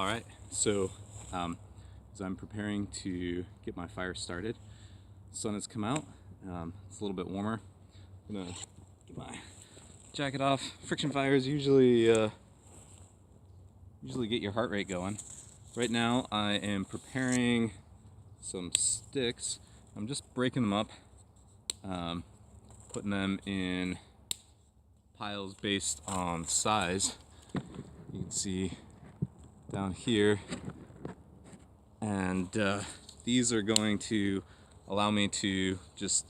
All right, so as I'm preparing to get my fire started, the sun has come out. It's a little bit warmer. I'm gonna get my jacket off. Friction fires usually get your heart rate going. Right now, I am preparing some sticks. I'm just breaking them up, putting them in piles based on size. You can see down here, and these are going to allow me to just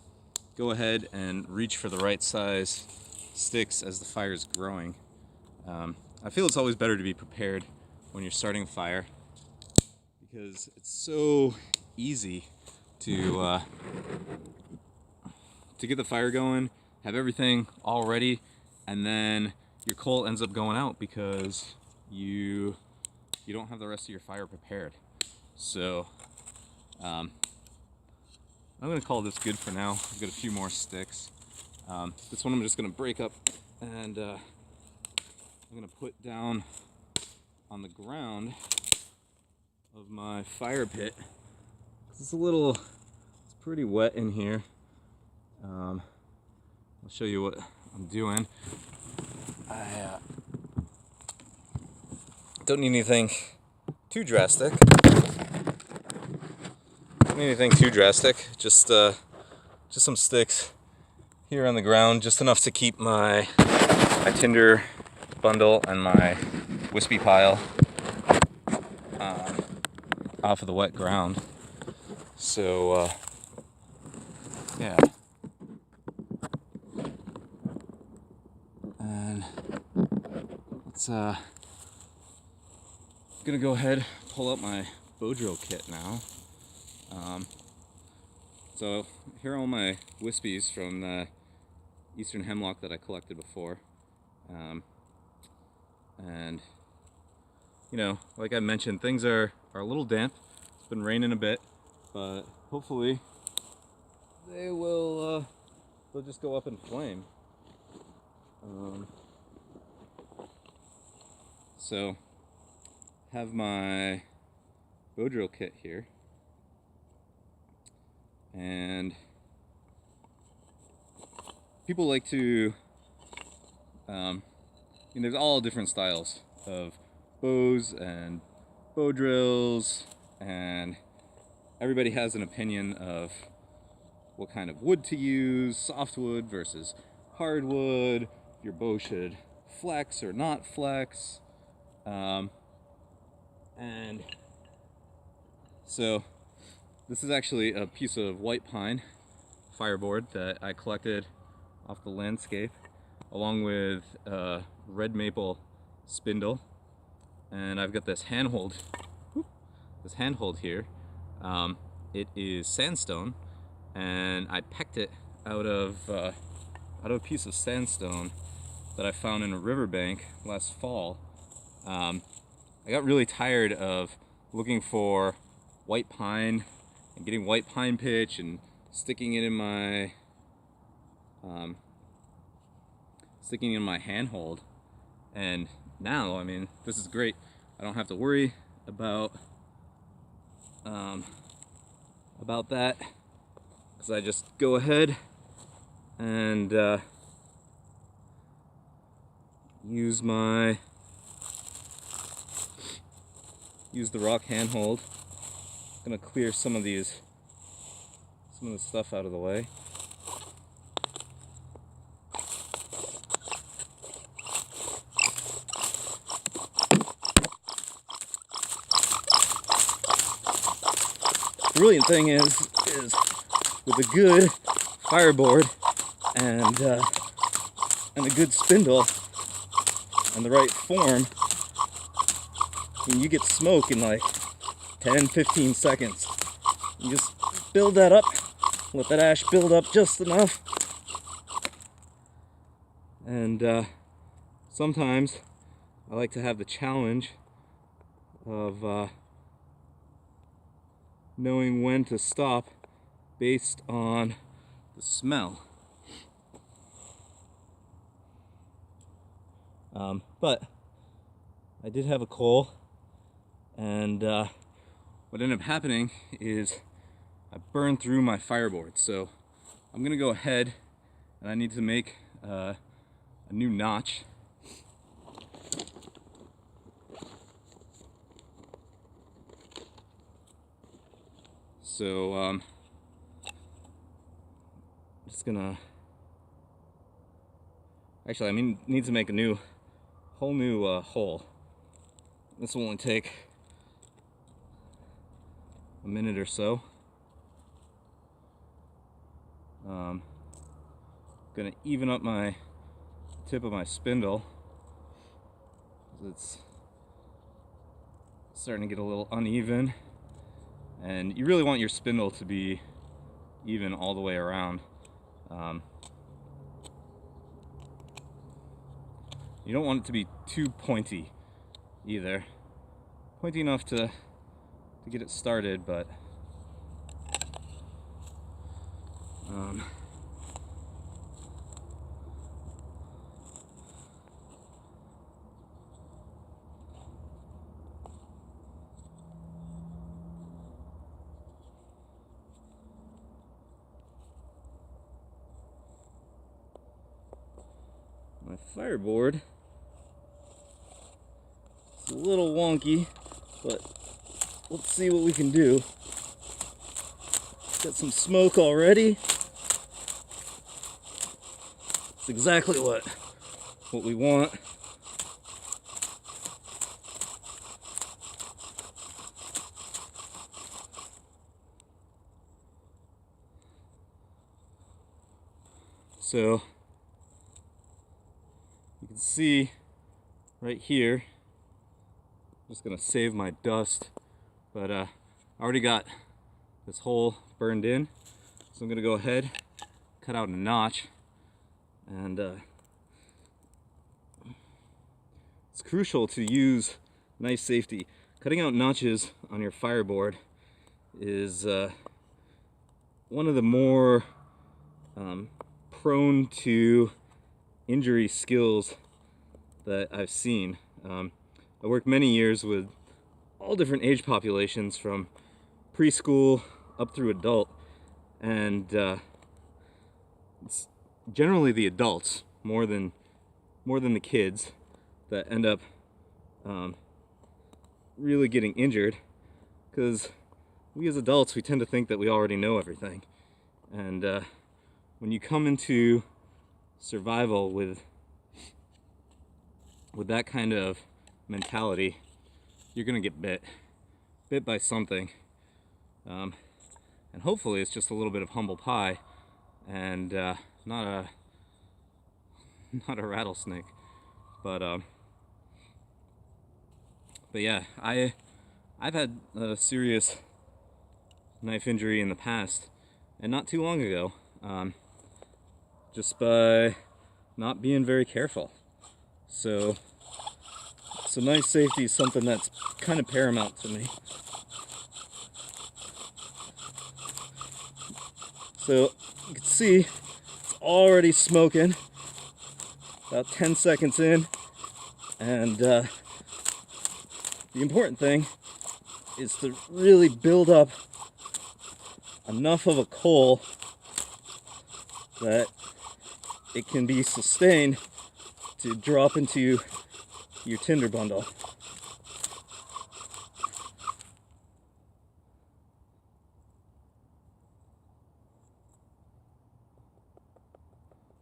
go ahead and reach for the right size sticks as the fire is growing. I feel it's always better to be prepared when you're starting a fire, because it's so easy to get the fire going, have everything all ready, and then your coal ends up going out because you don't have the rest of your fire prepared. So I'm gonna call this good for now. I've got a few more sticks. This one I'm just gonna break up, and I'm gonna put down on the ground of my fire pit. It's pretty wet in here. I'll show you what I'm doing. I don't need anything too drastic. Just some sticks here on the ground, just enough to keep my tinder bundle and my wispy pile off of the wet ground. So yeah, and let's gonna go ahead, pull out my bow drill kit now. So here are all my wispies from the eastern hemlock that I collected before. And you know, like I mentioned, things are a little damp. It's been raining a bit, but hopefully they'll just go up in flame. So have my bow drill kit here, and people like to there's all different styles of bows and bow drills, and everybody has an opinion of what kind of wood to use, softwood versus hardwood, if your bow should flex or not flex. And so this is actually a piece of white pine fireboard that I collected off the landscape, along with red maple spindle, and I've got this handhold here. It is sandstone, and I pecked it out of a piece of sandstone that I found in a riverbank last fall. I got really tired of looking for white pine and getting white pine pitch and sticking it in my handhold. And now, I mean, this is great. I don't have to worry about that, because I just go ahead and use the rock handhold. I'm gonna clear some of the stuff out of the way. The brilliant thing is with a good fireboard and a good spindle and the right form, I mean, you get smoke in like 10-15 seconds. You just build that up, let that ash build up just enough, and sometimes I like to have the challenge of knowing when to stop based on the smell. But I did have a coal And what ended up happening is I burned through my fireboard. So I'm gonna go ahead and I need to make a new notch. So I'm just gonna, actually I need to make a whole new hole. This will only take a minute or so. Gonna even up my tip of my spindle. It's starting to get a little uneven, and you really want your spindle to be even all the way around. You don't want it to be too pointy either. Pointy enough to get it started, but my fireboard is a little wonky, but let's see what we can do. Got some smoke already. It's exactly what we want. So you can see right here, I'm just gonna save my dust, but I already got this hole burned in, so I'm gonna go ahead, cut out a notch, and it's crucial to use knife safety. Cutting out notches on your fireboard is one of the more prone to injury skills that I've seen. I worked many years with all different age populations, from preschool up through adult, and it's generally the adults more than the kids that end up really getting injured, because we as adults, we tend to think that we already know everything, and when you come into survival with that kind of mentality, you're gonna get bit by something, and hopefully it's just a little bit of humble pie and not a rattlesnake. But yeah, I've had a serious knife injury in the past, and not too long ago, just by not being very careful. So knife safety is something that's kind of paramount to me. So you can see it's already smoking, about 10 seconds in, and the important thing is to really build up enough of a coal that it can be sustained to drop into your tinder bundle.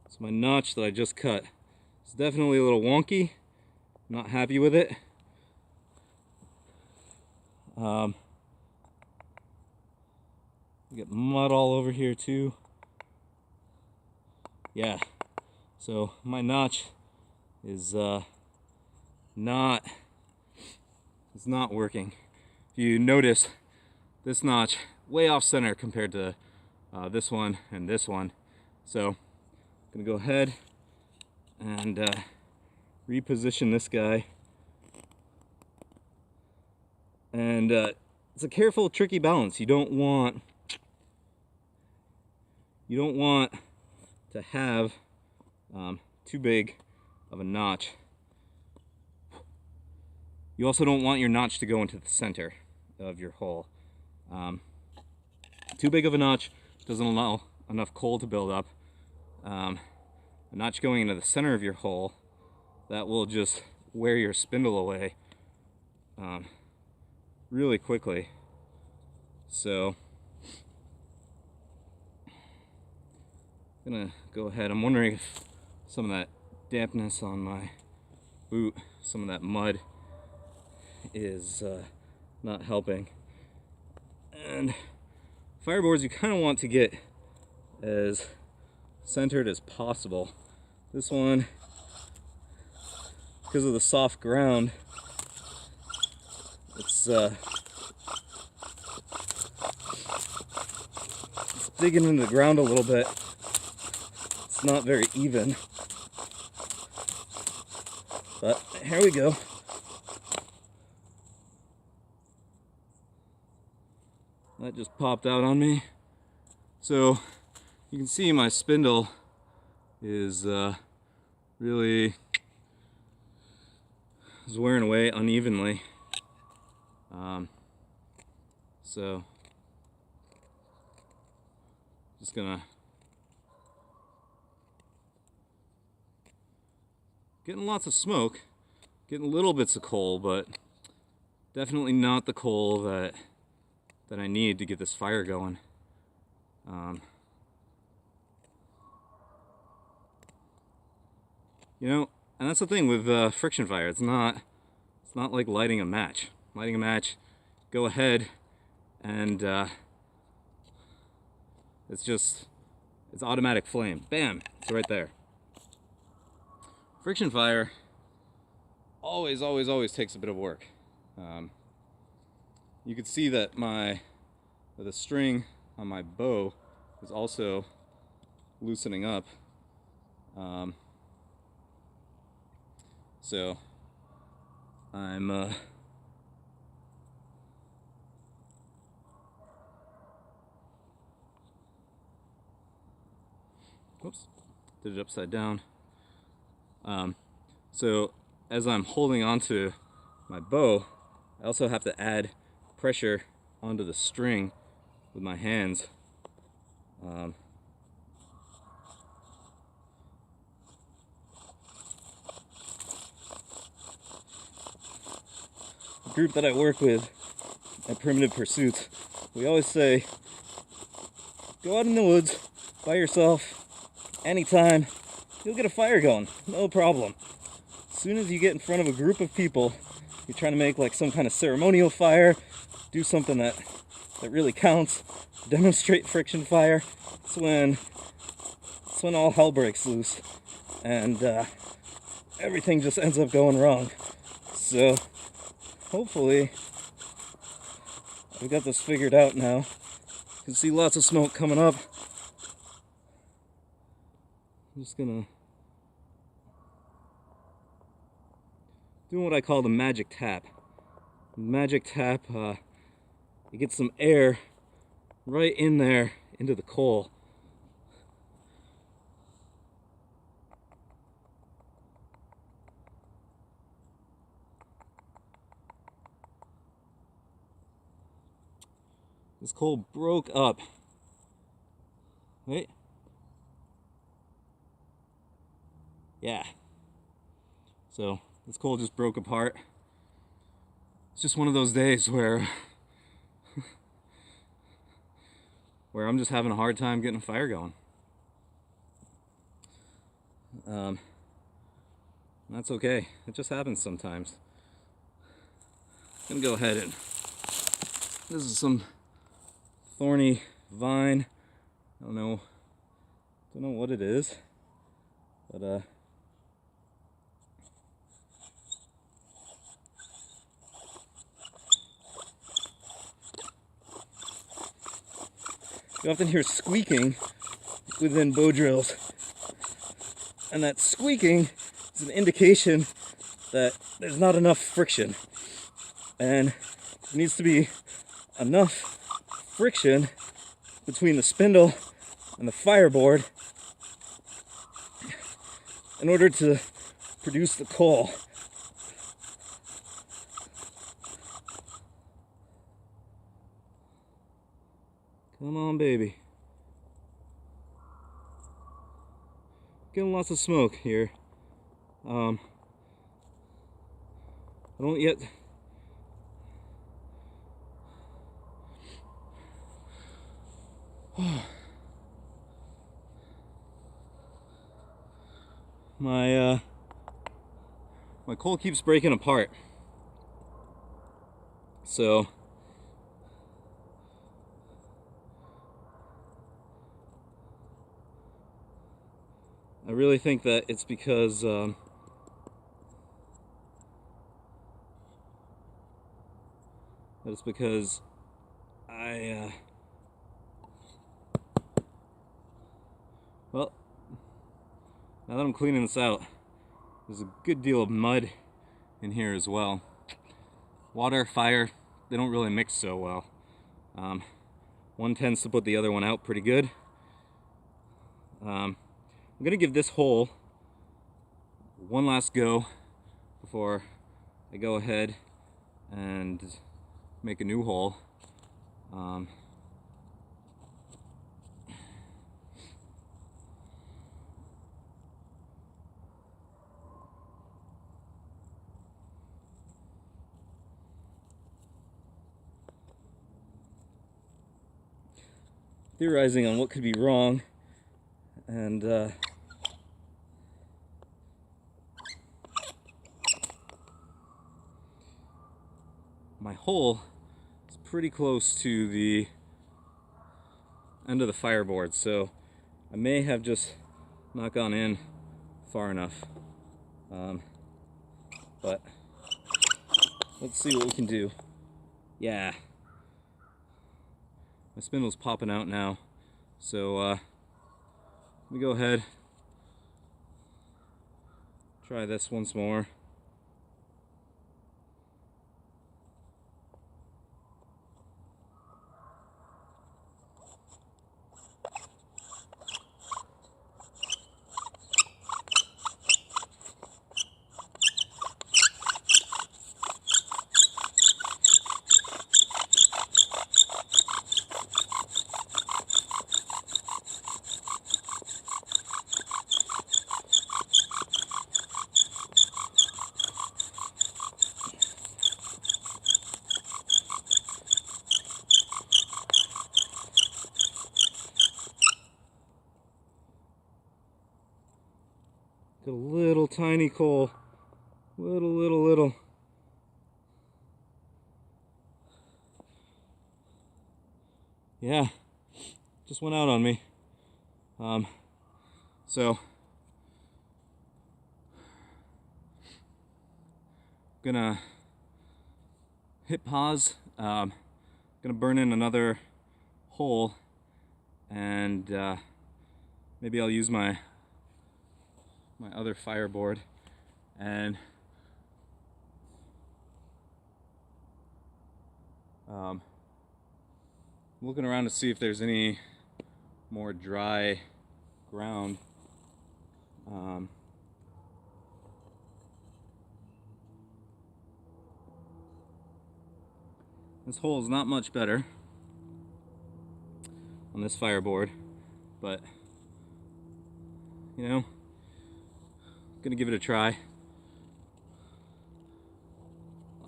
So my notch that I just cut is definitely a little wonky. Not happy with it. Get mud all over here too. Yeah, so my notch is not working. If you notice, this notch way off center compared to this one and this one. So I'm gonna go ahead and reposition this guy, and it's a careful, tricky balance. You don't want to have too big of a notch. You also don't want your notch to go into the center of your hole. Too big of a notch doesn't allow enough coal to build up. A notch going into the center of your hole, that will just wear your spindle away really quickly. So I'm gonna go ahead. I'm wondering if some of that dampness on my boot, some of that mud is not helping. And fireboards you kind of want to get as centered as possible. This one, because of the soft ground, it's digging into the ground a little bit. It's not very even. But here we go. That just popped out on me. So you can see my spindle is really wearing away unevenly. So just gonna getting lots of smoke, getting little bits of coal, but definitely not the coal that I need to get this fire going. You know, and that's the thing with friction fire. It's not like lighting a match. Lighting a match, go ahead and it's automatic flame. Bam! It's right there. Friction fire always takes a bit of work. You can see that the string on my bow is also loosening up. So I'm whoops, did it upside down. So as I'm holding onto my bow, I also have to add pressure onto the string with my hands. The group that I work with at Primitive Pursuits, we always say, go out in the woods by yourself anytime, you'll get a fire going, no problem. As soon as you get in front of a group of people, you're trying to make like some kind of ceremonial fire, do something that really counts, demonstrate friction fire, that's when all hell breaks loose and everything just ends up going wrong. So hopefully we got this figured out now. You can see lots of smoke coming up. I'm just gonna do what I call the magic tap. Magic tap, you get some air right in there into the coal. This coal broke up. Wait. Yeah. So this coal just broke apart. It's just one of those days where I'm just having a hard time getting a fire going. That's okay. It just happens sometimes. I'm gonna go ahead and this is some thorny vine. I don't know what it is, but you often hear squeaking within bow drills, and that squeaking is an indication that there's not enough friction, and there needs to be enough friction between the spindle and the fireboard in order to produce the coal. Come on, baby. Getting lots of smoke here. I don't yet. My coal keeps breaking apart. So I really think that it's because that it's because I well, now that I'm cleaning this out, there's a good deal of mud in here as well. Water, fire, they don't really mix so well. One tends to put the other one out pretty good. I'm gonna give this hole one last go before I go ahead and make a new hole. Theorizing on what could be wrong, and my hole is pretty close to the end of the fireboard, so I may have just not gone in far enough. But let's see what we can do. Yeah. My spindle's popping out now, so let me go ahead, try this once more. Got a little tiny coal. Little. Yeah, just went out on me. So gonna hit pause. Gonna burn in another hole, and maybe I'll use my other fireboard and looking around to see if there's any more dry ground. This hole is not much better on this fireboard, but you know, gonna give it a try,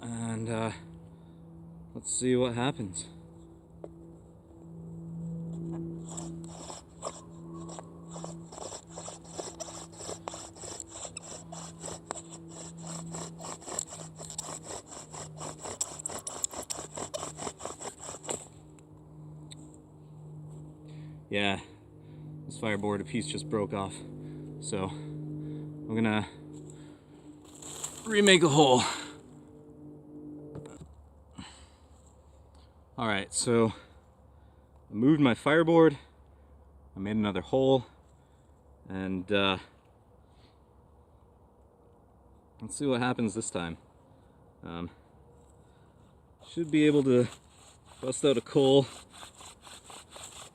and let's see what happens. Yeah, this fireboard, a piece just broke off, so I'm gonna remake a hole. Alright, so I moved my fireboard, I made another hole, and let's see what happens this time. Should be able to bust out a coal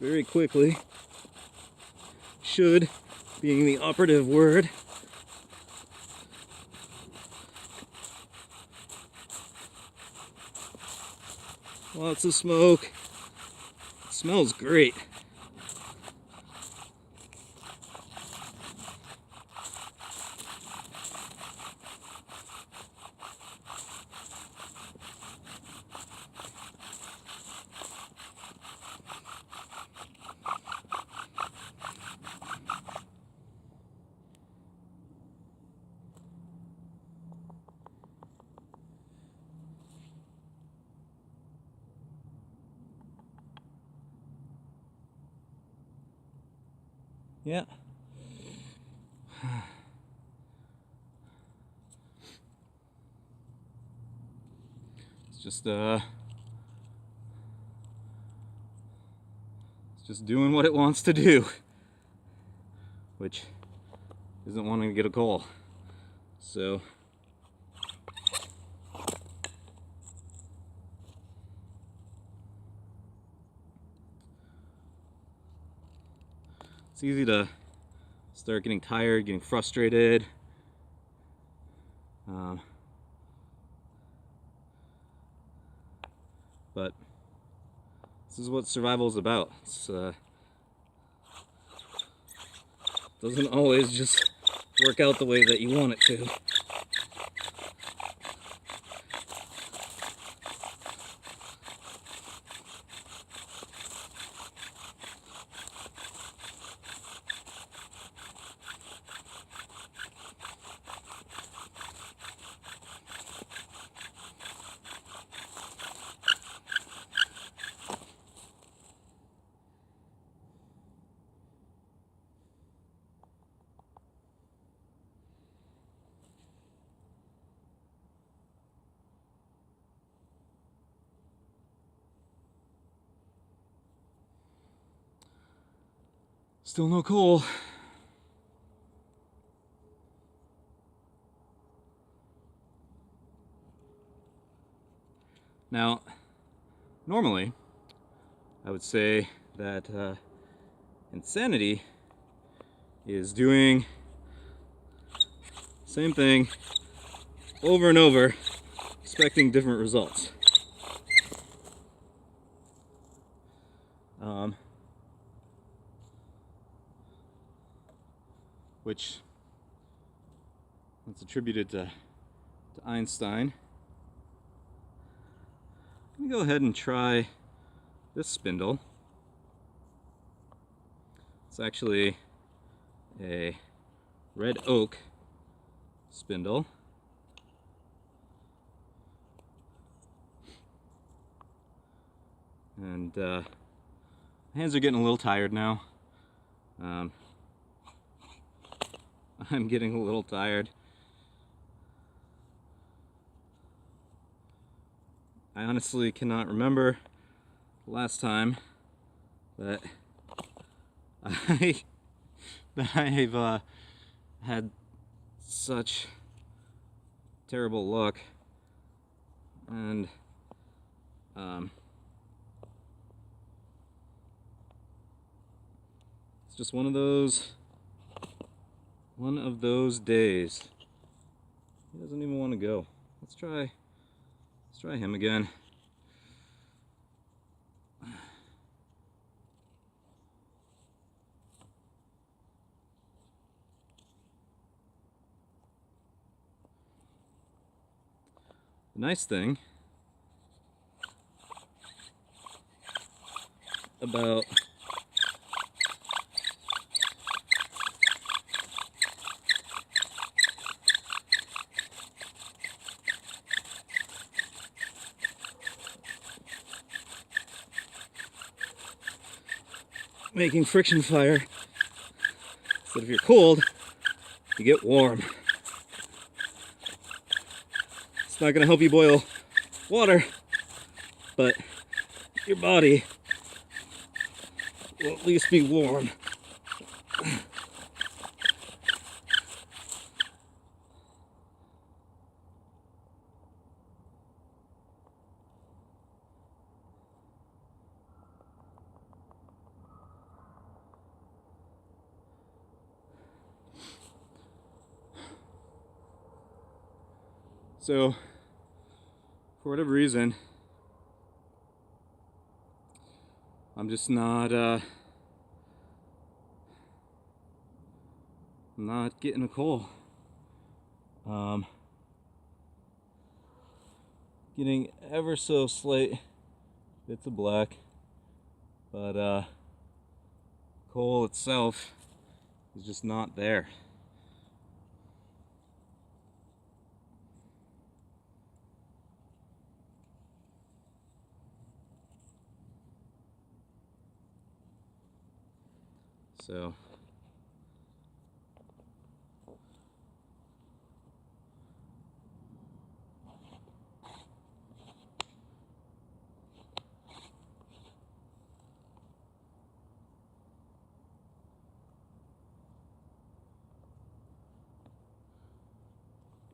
very quickly. Should being the operative word. Lots of smoke. Smells great. Yeah. It's just doing what it wants to do, which isn't wanting to get a coal. So it's easy to start getting tired, getting frustrated. But this is what survival is about. It's doesn't always just work out the way that you want it to. Still no coal. Now, normally, I would say that insanity is doing the same thing over and over, expecting different results. Which it's attributed to Einstein. Let me go ahead and try this spindle. It's actually a red oak spindle. And my hands are getting a little tired now. I'm getting a little tired. I honestly cannot remember the last time that I've had such terrible luck, and it's just one of those days. He doesn't even want to go. Let's try him again. The nice thing about making friction fire is that if you're cold, you get warm. It's not going to help you boil water, but your body will at least be warm. So, for whatever reason, I'm just not getting a coal. Getting ever so slight bits of black, but coal itself is just not there. So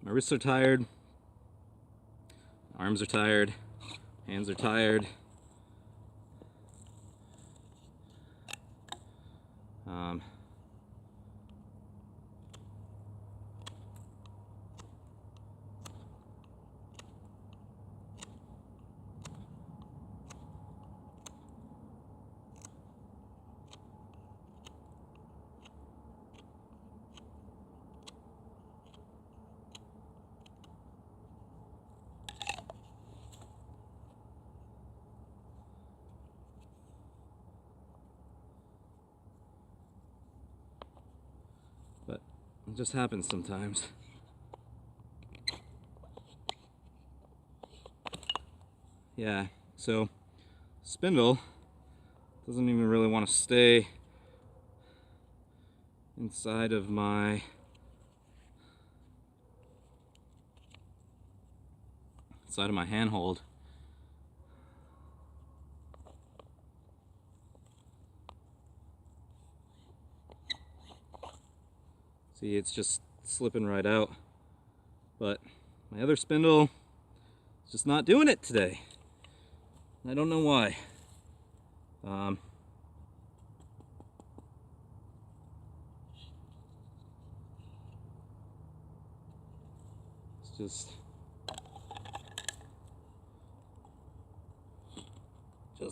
my wrists are tired, arms are tired, hands are tired. But it just happens sometimes. Yeah, so spindle doesn't even really want to stay inside of my handhold. See, it's just slipping right out. But my other spindle is just not doing it today. I don't know why. It's just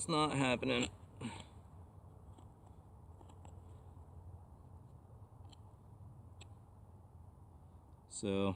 not happening. So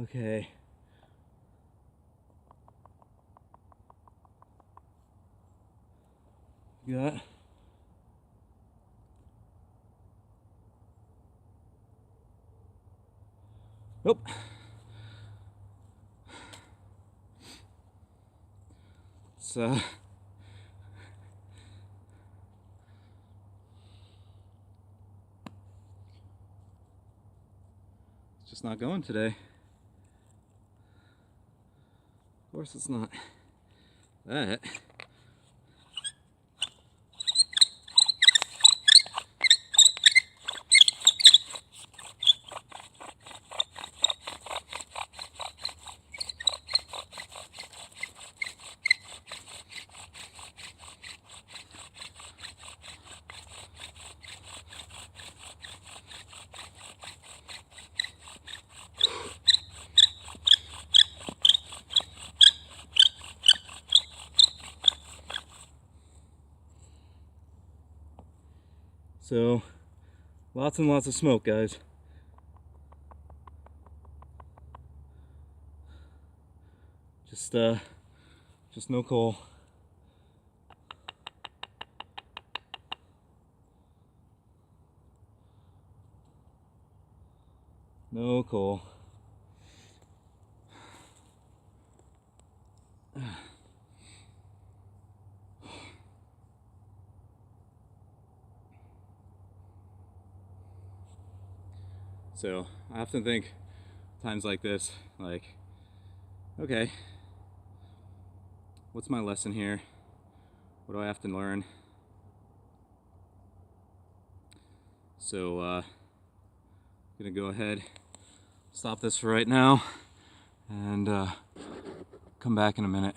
okay. Got oh. It's just not going today. Of course it's not that. So, lots and lots of smoke, guys. just no coal. No coal. So I often think times like this, like, okay, what's my lesson here? What do I have to learn? So I'm gonna go ahead, stop this for right now, and come back in a minute.